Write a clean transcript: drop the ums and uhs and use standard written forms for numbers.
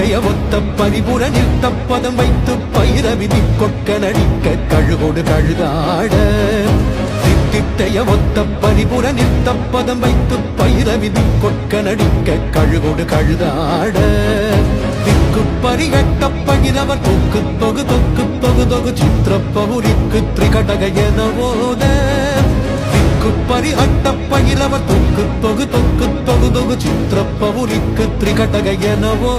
தித்திட்டைய ஒத்த பரிபுர நிறுத்த பதம் வைத்து பயிரவிதி கொட்க நடிக்க கழுகோடு கழுதாட தித்திட்டைய ஒத்த பரிபுர நிறுத்த பதம் வைத்து பயிரவிதி கொட்க நடிக்க கழுகோடு கழுதாட திக்கு பரிகட்ட பகிரவர் தொக்கு தொகு தொக்கு தொகு தொகு சித்திரப்பவுரிக்கு திரிகடக எனவோத திக்கு பரிகட்ட பகிரவர் தொக்கு தொகு தொக்கு தொகு தொகு சித்திரப்பவுரிக்கு திரிகடக எனவோ